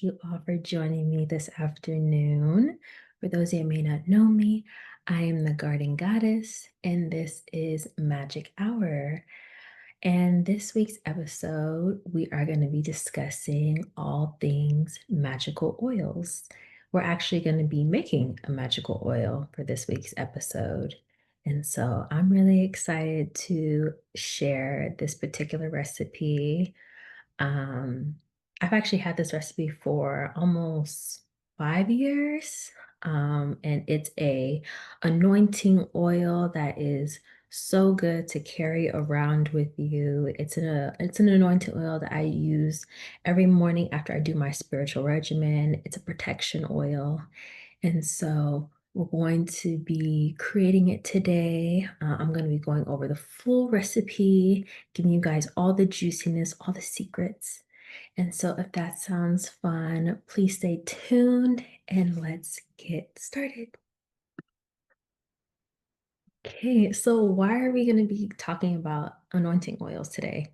thank you all for joining me this afternoon. For those of you who may not know me, I am the Garden Goddess, and this is Magic Hour. And this week's episode, we are going to be discussing all things magical oils. We're actually going to be making a magical oil for this week's episode. And so I'm really excited to share this particular recipe. um, I've actually had this recipe for almost 5 years. And it's a anointing oil that is so good to carry around with you. It's an anointing oil that I use every morning after I do my spiritual regimen. It's a protection oil. And so we're going to be creating it today. I'm going to be going over the full recipe, giving you guys all the juiciness, all the secrets. And so if that sounds fun, please stay tuned and let's get started. Okay, so why are we going to be talking about anointing oils today?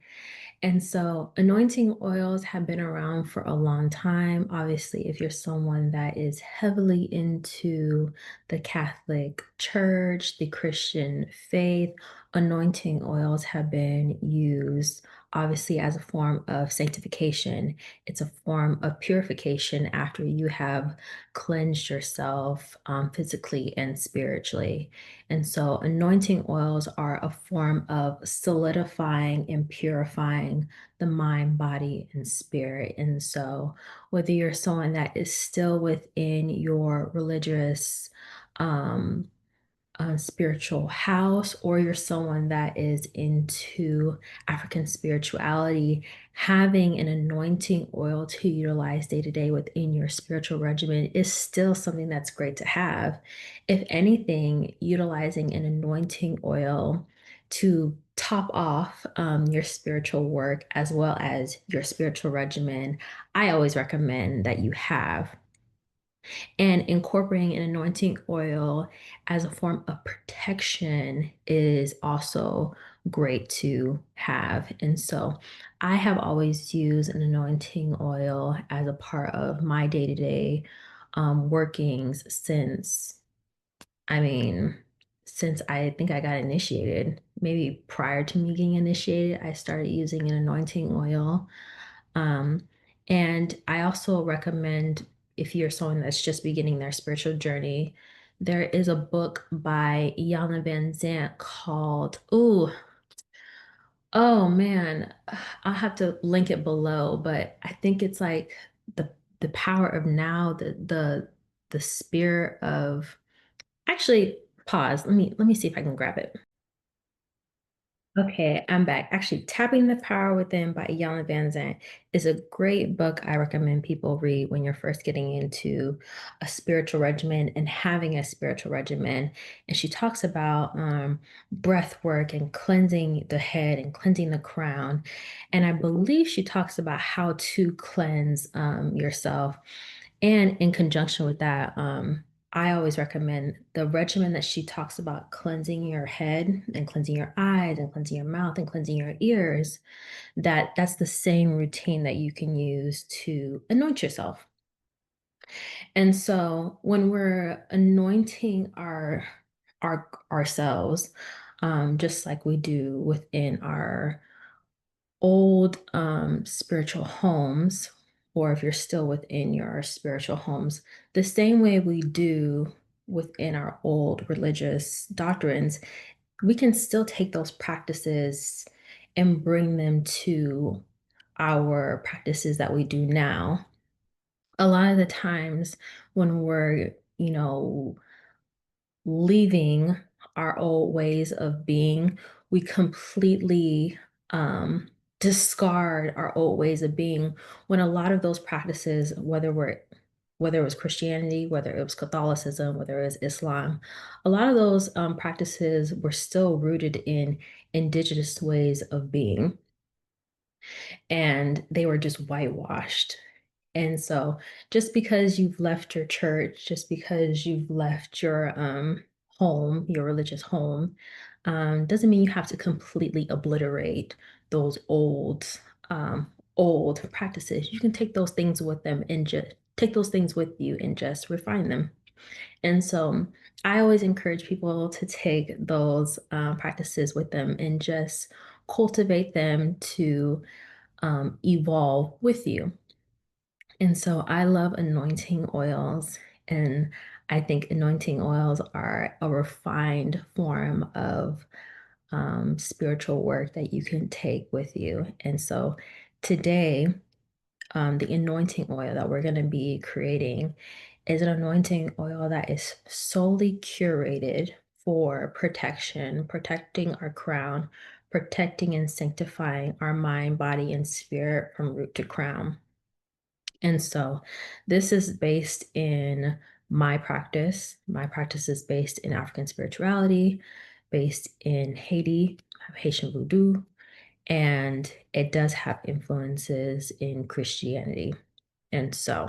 And so anointing oils have been around for a long time. Obviously, if you're someone that is heavily into the Catholic Church, the Christian faith, anointing oils have been used obviously as a form of sanctification. It's a form of purification after you have cleansed yourself physically and spiritually. And so anointing oils are a form of solidifying and purifying the mind, body, and spirit. And so whether you're someone that is still within your religious spiritual house, or you're someone that is into African spirituality, having an anointing oil to utilize day to day within your spiritual regimen is still something that's great to have. If anything, utilizing an anointing oil to top off your spiritual work as well as your spiritual regimen, I always recommend that you have. And incorporating an anointing oil as a form of protection is also great to have. And so I have always used an anointing oil as a part of my day-to-day workings I mean, since I think I got initiated. Maybe prior to me getting initiated, I started using an anointing oil. Um, and I also recommend, if you're someone that's just beginning their spiritual journey, there is a book by 𝒊𝒏𝒄𝒊𝒏𝒂𝒊𝒆𝒔 called, oh man, I'll have to link it below, but I think it's like the the power of now, the spirit of, actually pause. Let me see if I can grab it. Okay, I'm back. Actually, Tapping the Power Within by 𝒊𝒏𝒄𝒊𝒏𝒂𝒊𝒆𝒔 is a great book I recommend people read when you're first getting into a spiritual regimen and having a spiritual regimen. And she talks about breath work and cleansing the head and cleansing the crown. And I believe she talks about how to cleanse yourself. And in conjunction with that, I always recommend the regimen that she talks about: cleansing your head and cleansing your eyes and cleansing your mouth and cleansing your ears. That's the same routine that you can use to anoint yourself. And so when we're anointing ourselves, just like we do within our old spiritual homes, or if you're still within your spiritual homes, the same way we do within our old religious doctrines, we can still take those practices and bring them to our practices that we do now. A lot of the times when we're, leaving our old ways of being, we completely um, discard our old ways of being, when a lot of those practices, whether it was Christianity, whether it was Catholicism, whether it was Islam, a lot of those practices were still rooted in indigenous ways of being, and they were just whitewashed. And so just because you've left your church, just because you've left your home, your religious home, doesn't mean you have to completely obliterate those um, old practices, you can take those things with them and just take those things with you and just refine them. And so I always encourage people to take those practices with them and just cultivate them to evolve with you. And so I love anointing oils, and I think anointing oils are a refined form of spiritual work that you can take with you. And so today, the anointing oil that we're going to be creating is an anointing oil that is solely curated for protection, protecting our crown, protecting and sanctifying our mind, body, and spirit from root to crown. And so this is based in my practice. My practice is based in African spirituality, based in Haiti, Haitian voodoo, and it does have influences in Christianity. And so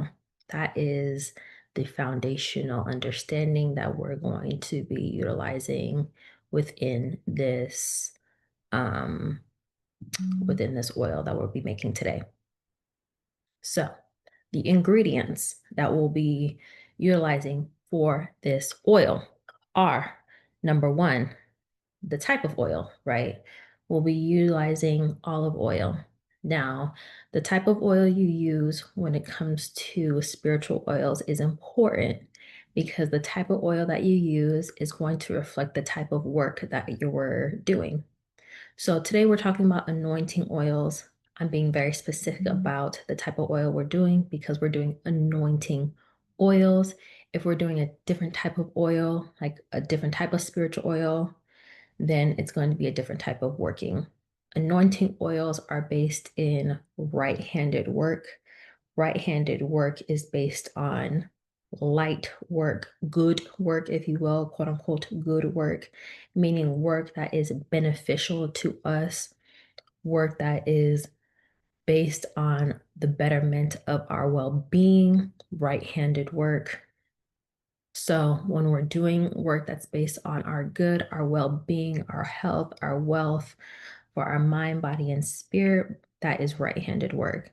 that is the foundational understanding that we're going to be utilizing within this um, within this oil that we'll be making today. So the ingredients that we'll be utilizing for this oil are number one, the type of oil, right? We'll be utilizing olive oil. Now, the type of oil you use when it comes to spiritual oils is important because the type of oil that you use is going to reflect the type of work that you're doing. So today we're talking about anointing oils. I'm being very specific about the type of oil we're doing because we're doing anointing oils. If we're doing a different type of oil, like a different type of spiritual oil, then it's going to be a different type of working. Anointing oils are based in right-handed work. Right-handed work is based on light work, good work, if you will, quote unquote, good work, meaning work that is beneficial to us, work that is based on the betterment of our well-being, right-handed work. So when we're doing work that's based on our good, our well-being, our health, our wealth, for our mind, body, and spirit, that is right-handed work.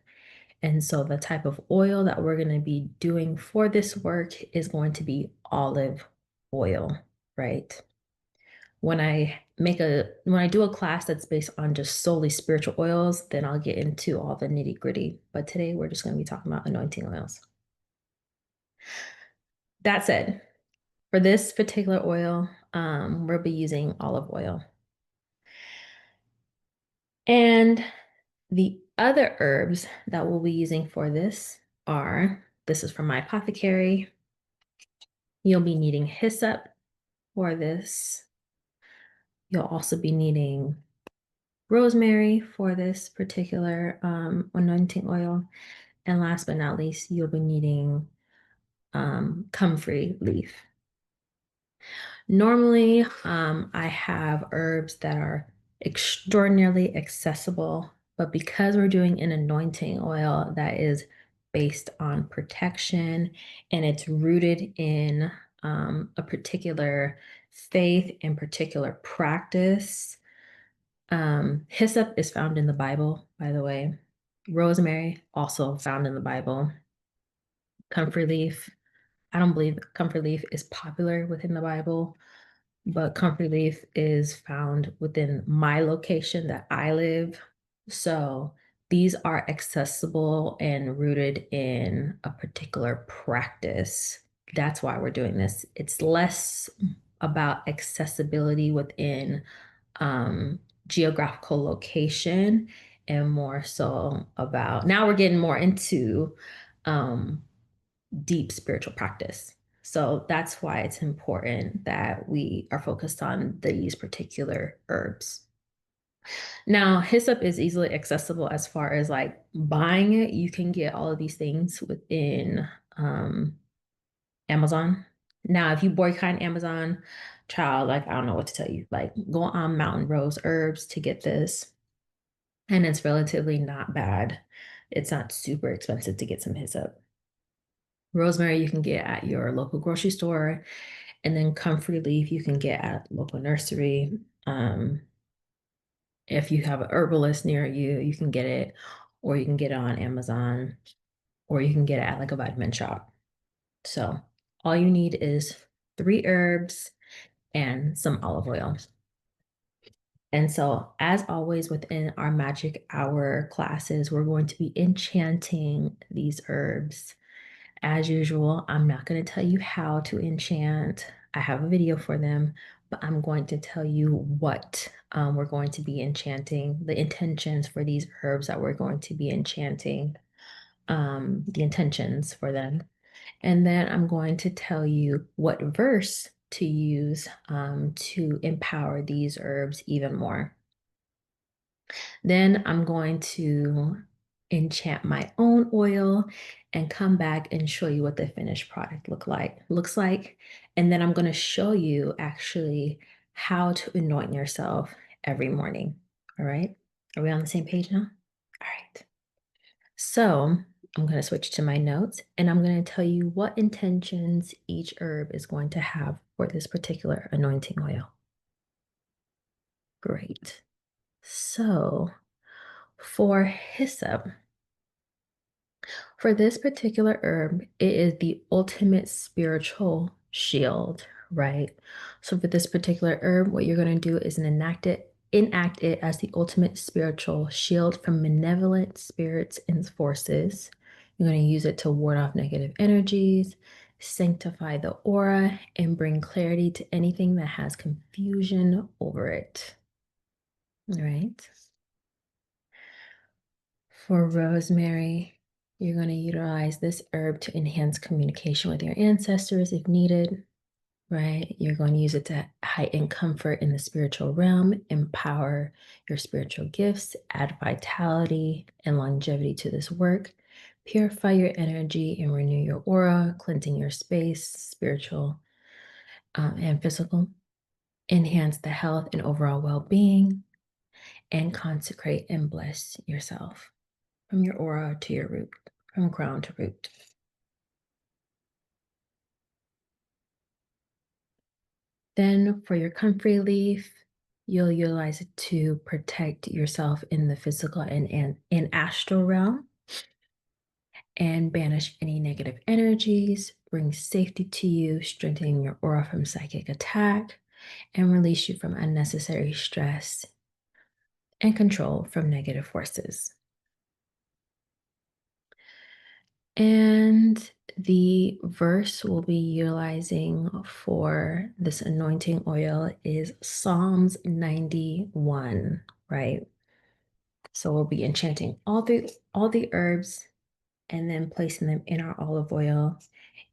And so the type of oil that we're going to be doing for this work is going to be olive oil, right? When I do a class that's based on just solely spiritual oils, then I'll get into all the nitty-gritty. But today we're just going to be talking about anointing oils. That said, for this particular oil, we'll be using olive oil. And the other herbs that we'll be using for this this is from my apothecary. You'll be needing hyssop for this. You'll also be needing rosemary for this particular anointing oil. And last but not least, you'll be needing comfrey leaf. Normally, I have herbs that are extraordinarily accessible, but because we're doing an anointing oil that is based on protection and it's rooted in a particular faith and particular practice, hyssop is found in the Bible, by the way. Rosemary, also found in the Bible. Comfrey leaf, I don't believe comfrey leaf is popular within the Bible, but comfrey leaf is found within my location that I live. So these are accessible and rooted in a particular practice. That's why we're doing this. It's less about accessibility within geographical location and more so about, now we're getting more into deep spiritual practice. So that's why it's important that we are focused on these particular herbs. Now, hyssop is easily accessible as far as like buying it. You can get all of these things within Amazon. Now, if you boycott Amazon, child, like I don't know what to tell you. Like go on Mountain Rose Herbs to get this. And it's relatively not bad. It's not super expensive to get some hyssop. Rosemary you can get at your local grocery store, and then comfrey leaf you can get at local nursery. If you have an herbalist near you, you can get it. or you can get it on Amazon, or you can get it at like a vitamin shop. So all you need is 3 herbs and some olive oil. And so, as always, within our magic hour classes, we're going to be enchanting these herbs. As usual, I'm not going to tell you how to enchant. I have a video for them, but I'm going to tell you what we're going to be enchanting, the intentions for these herbs that we're going to be enchanting, the intentions for them. And then I'm going to tell you what verse to use to empower these herbs even more. Then I'm going to enchant my own oil and come back and show you what the finished product looks like. And then I'm going to show you actually how to anoint yourself every morning. All right. Are we on the same page now? All right. So I'm going to switch to my notes and I'm going to tell you what intentions each herb is going to have for this particular anointing oil. Great. So for hyssop, for this particular herb, it is the ultimate spiritual shield, right? So for this particular herb, what you're going to do is enact it as the ultimate spiritual shield from malevolent spirits and forces. You're going to use it to ward off negative energies, sanctify the aura, and bring clarity to anything that has confusion over it. All right. For rosemary, you're going to utilize this herb to enhance communication with your ancestors if needed, right? You're going to use it to heighten comfort in the spiritual realm, empower your spiritual gifts, add vitality and longevity to this work, purify your energy and renew your aura, cleansing your space, spiritual and physical, enhance the health and overall well-being, and consecrate and bless yourself from your aura to your root, from crown to root. Then for your comfrey leaf, you'll utilize it to protect yourself in the physical and in astral realm and banish any negative energies, bring safety to you, strengthening your aura from psychic attack, and release you from unnecessary stress and control from negative forces. And the verse we'll be utilizing for this anointing oil is Psalms 91, right? So we'll be enchanting all the herbs and then placing them in our olive oil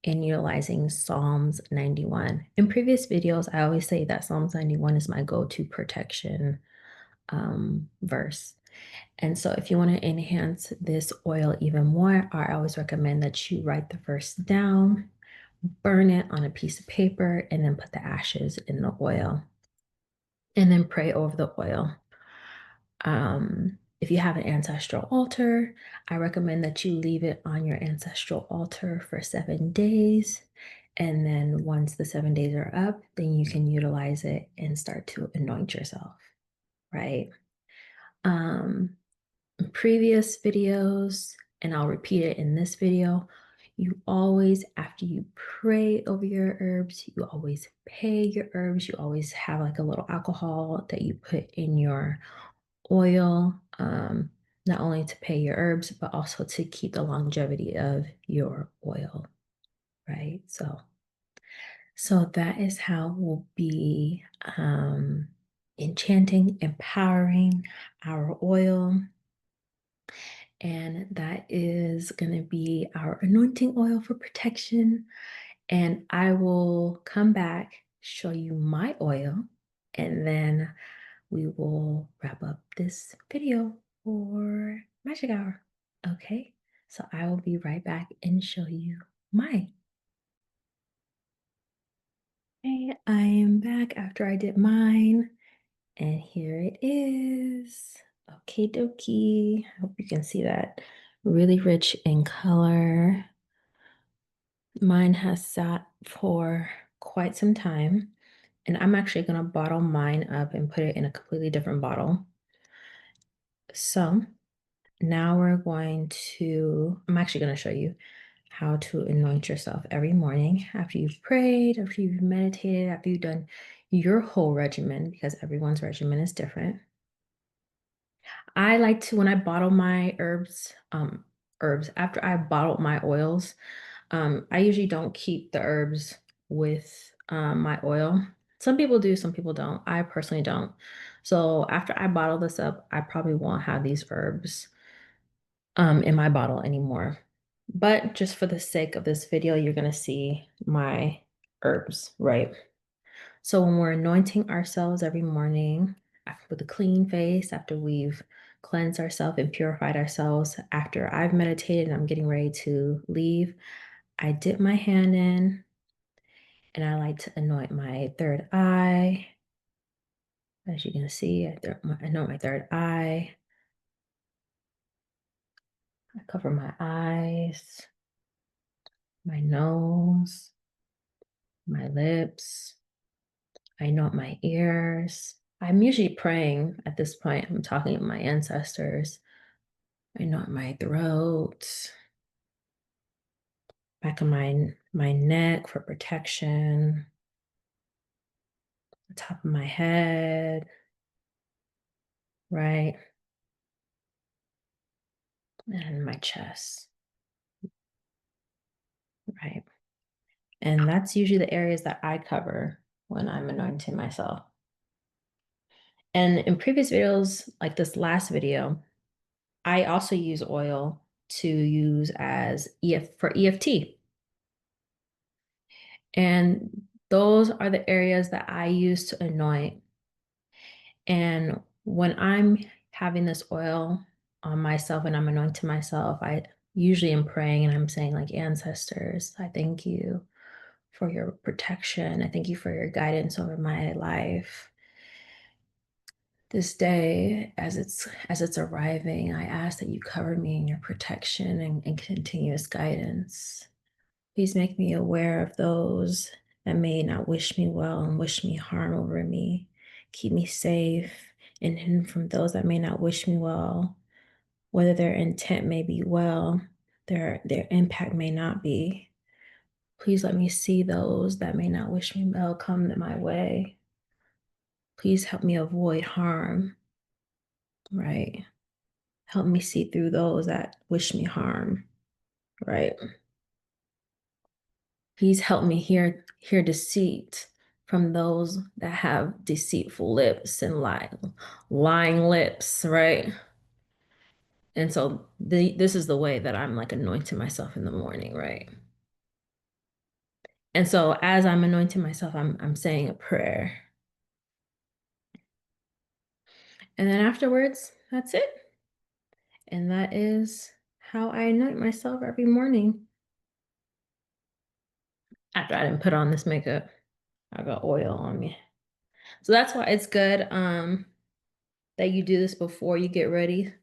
and utilizing Psalms 91. In previous videos, I always say that Psalms 91 is my go-to protection verse. And so if you want to enhance this oil even more, I always recommend that you write the verse down, burn it on a piece of paper, and then put the ashes in the oil. And then pray over the oil. If you have an ancestral altar, I recommend that you leave it on your ancestral altar for 7 days. And then once the 7 days are up, then you can utilize it and start to anoint yourself, right? Previous videos, and I'll repeat it in this video, you always, after you pray over your herbs, you always pay your herbs. You always have like a little alcohol that you put in your oil, not only to pay your herbs, but also to keep the longevity of your oil, right? So that is how we'll be enchanting, empowering our oil. And that is going to be our anointing oil for protection. And I will come back, show you my oil, and then we will wrap up this video for Magic Hour. Okay, so I will be right back and show you mine. Okay, I am back after I did mine, and here it is. Okay, dokie. I hope you can see that. Really rich in color. Mine has sat for quite some time, and I'm actually going to bottle mine up and put it in a completely different bottle. So now we're going to, I'm actually going to show you how to anoint yourself every morning after you've prayed, after you've meditated, after you've done your whole regimen, because everyone's regimen is different. I like to, when I bottle my herbs, after I bottle my oils, I usually don't keep the herbs with my oil. Some people do, some people don't. I personally don't. So after I bottle this up, I probably won't have these herbs in my bottle anymore. But just for the sake of this video, you're gonna see my herbs, right? So when we're anointing ourselves every morning with a clean face, after we've cleansed ourselves and purified ourselves, after I've meditated and I'm getting ready to leave, I dip my hand in and I like to anoint my third eye. As you can see, I anoint my third eye. I cover my eyes, my nose, my lips. I anoint my ears. I'm usually praying at this point. I'm talking to my ancestors. I anoint my throat, back of my neck for protection, the top of my head, right, and my chest, right. And that's usually the areas that I cover when I'm anointing myself. And in previous videos, like this last video, I also use oil to use as for EFT. And those are the areas that I use to anoint. And when I'm having this oil on myself and I'm anointing myself, I usually am praying and I'm saying, like, ancestors, I thank you for your protection. I thank you for your guidance over my life. This day, as it's arriving, I ask that you cover me in your protection and continuous guidance. Please make me aware of those that may not wish me well and wish me harm over me. Keep me safe and hidden from those that may not wish me well, whether their intent may be well, their impact may not be. Please let me see those that may not wish me well come my way. Please help me avoid harm, right? Help me see through those that wish me harm, right? Please help me hear deceit from those that have deceitful lips and lying lips, right? And so this is the way that I'm like anointing myself in the morning, right? And so as I'm anointing myself, I'm saying a prayer. And then afterwards, that's it. And that is how I anoint myself every morning. After I didn't put on this makeup, I got oil on me. So that's why it's good that you do this before you get ready,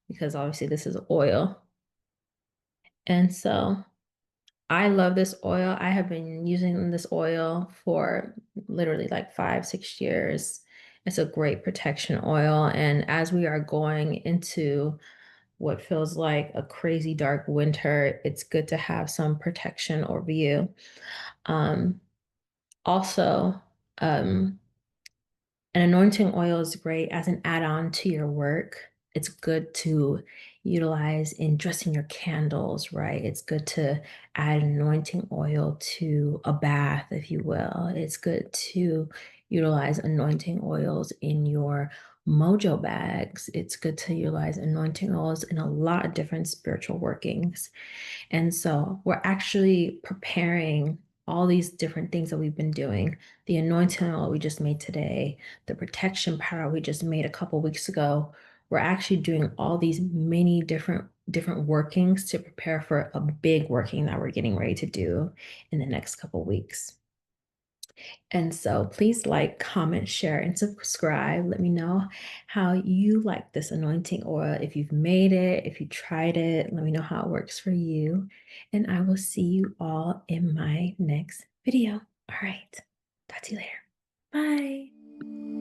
because obviously this is oil. And so I love this oil. I have been using this oil for literally like 5-6 years. It's a great protection oil. And as we are going into what feels like a crazy dark winter, it's good to have some protection over you. Also, an anointing oil is great as an add-on to your work. It's good to utilize in dressing your candles, right? It's good to add anointing oil to a bath, if you will. It's good to utilize anointing oils in your mojo bags. It's good to utilize anointing oils in a lot of different spiritual workings. And so we're actually preparing all these different things that we've been doing. The anointing oil we just made today, the protection powder we just made a couple weeks ago. We're actually doing all these many different workings to prepare for a big working that we're getting ready to do in the next couple weeks. And so please like, comment, share, and subscribe. Let me know how you like this anointing oil. If you've made it, if you tried it, let me know how it works for you. And I will see you all in my next video. All right. Talk to you later. Bye.